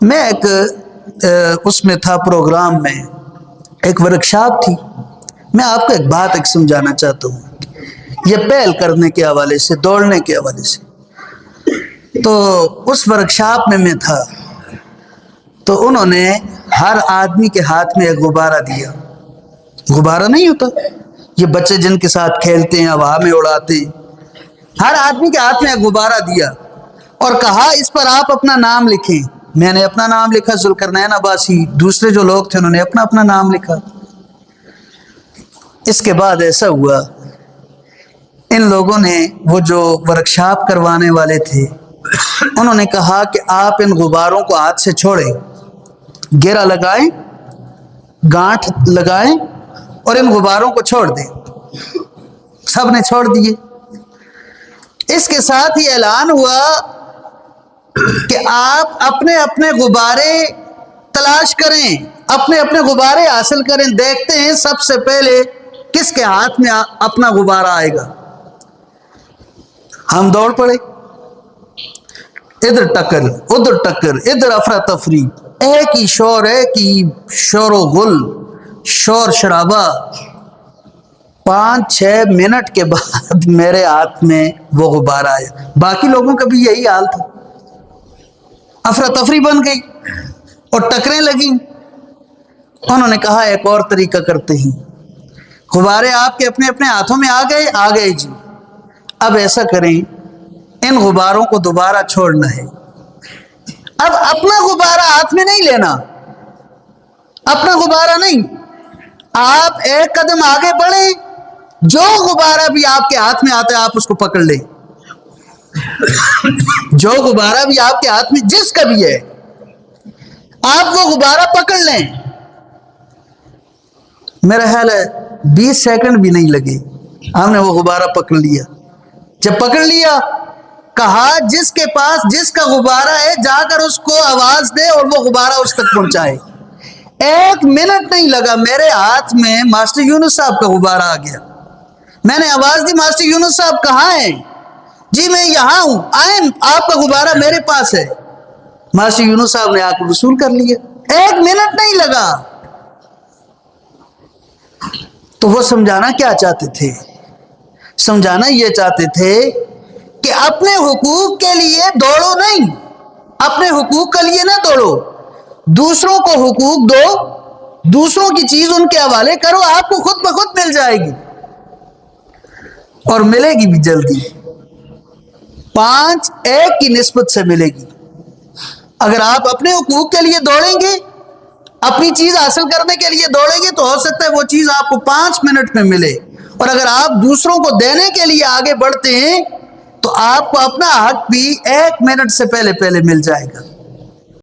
میں ایک اس میں تھا پروگرام میں، ایک ورکشاپ تھی. میں آپ کو ایک بات سمجھانا چاہتا ہوں، یہ پہل کرنے کے حوالے سے، دوڑنے کے حوالے سے. تو اس ورکشاپ میں تھا، تو انہوں نے ہر آدمی کے ہاتھ میں ایک غبارہ دیا. غبارہ نہیں ہوتا یہ بچے جن کے ساتھ کھیلتے ہیں، ہوا میں اڑاتے ہیں. ہر آدمی کے ہاتھ میں ایک غبارہ دیا اور کہا اس پر آپ اپنا نام لکھیں. میں نے اپنا نام لکھا، ذوالقرنین عباسی. دوسرے جو لوگ تھے انہوں نے اپنا اپنا نام لکھا. اس کے بعد ایسا ہوا، ان لوگوں نے، وہ جو ورکشاپ کروانے والے تھے، انہوں نے کہا کہ آپ ان غباروں کو ہاتھ سے چھوڑیں، گیرا لگائیں، گانٹھ لگائیں اور ان غباروں کو چھوڑ دیں. سب نے چھوڑ دیے. اس کے ساتھ ہی اعلان ہوا کہ آپ اپنے اپنے غبارے تلاش کریں، اپنے اپنے غبارے حاصل کریں، دیکھتے ہیں سب سے پہلے کس کے ہاتھ میں اپنا غبارہ آئے گا. ہم دوڑ پڑے، ادھر ٹکر ادھر ٹکر، ادھر افراتفری، ایک ہی شور و غل، شور شرابہ. 5-6 منٹ کے بعد میرے ہاتھ میں وہ غبارہ آیا. باقی لوگوں کا بھی یہی حال تھا. افراتفری بن گئی اور ٹکریں لگیں. انہوں نے کہا ایک اور طریقہ کرتے ہیں، غبارے آپ کے اپنے اپنے ہاتھوں میں آ گئے جی. اب ایسا کریں، ان غباروں کو دوبارہ چھوڑنا ہے. اب اپنا غبارہ ہاتھ میں نہیں لینا، اپنا غبارہ نہیں. آپ ایک قدم آگے بڑھیں، جو غبارہ بھی آپ کے ہاتھ میں آتا ہے آپ اس کو پکڑ لیں. جو غبارہ بھی آپ کے ہاتھ میں جس کا بھی ہے، آپ وہ غبارہ پکڑ لیں. میرا خیال ہے 20 سیکنڈ بھی نہیں لگے، ہم نے وہ غبارہ پکڑ لیا. جب پکڑ لیا، کہا جس کے پاس جس کا غبارہ ہے جا کر اس کو آواز دے اور وہ غبارہ اس تک پہنچائے. 1 منٹ نہیں لگا، میرے ہاتھ میں ماسٹر یونس صاحب کا غبارہ آ گیا. میں نے آواز دی، ماسٹر یونس صاحب کہاں ہیں؟ جی میں یہاں ہوں، آئیں، آپ کا غبارہ میرے پاس ہے. ماسٹر یونس صاحب نے آ کے وصول کر لیا. 1 منٹ نہیں لگا. تو وہ سمجھانا کیا چاہتے تھے؟ سمجھانا یہ چاہتے تھے کہ اپنے حقوق کے لیے دوڑو نہیں، اپنے حقوق کے لیے نہ دوڑو، دوسروں کو حقوق دو، دوسروں کی چیز ان کے حوالے کرو، آپ کو خود بخود مل جائے گی اور ملے گی بھی جلدی. 5-1 کی نسبت سے ملے گی. اگر آپ اپنے حقوق کے لیے دوڑیں گے، اپنی چیز حاصل کرنے کے لیے دوڑیں گے، تو ہو سکتا ہے وہ چیز آپ کو 5 منٹ میں ملے. اور اگر آپ دوسروں کو دینے کے لیے آگے بڑھتے ہیں تو آپ کو اپنا حق بھی 1 منٹ سے پہلے مل جائے گا.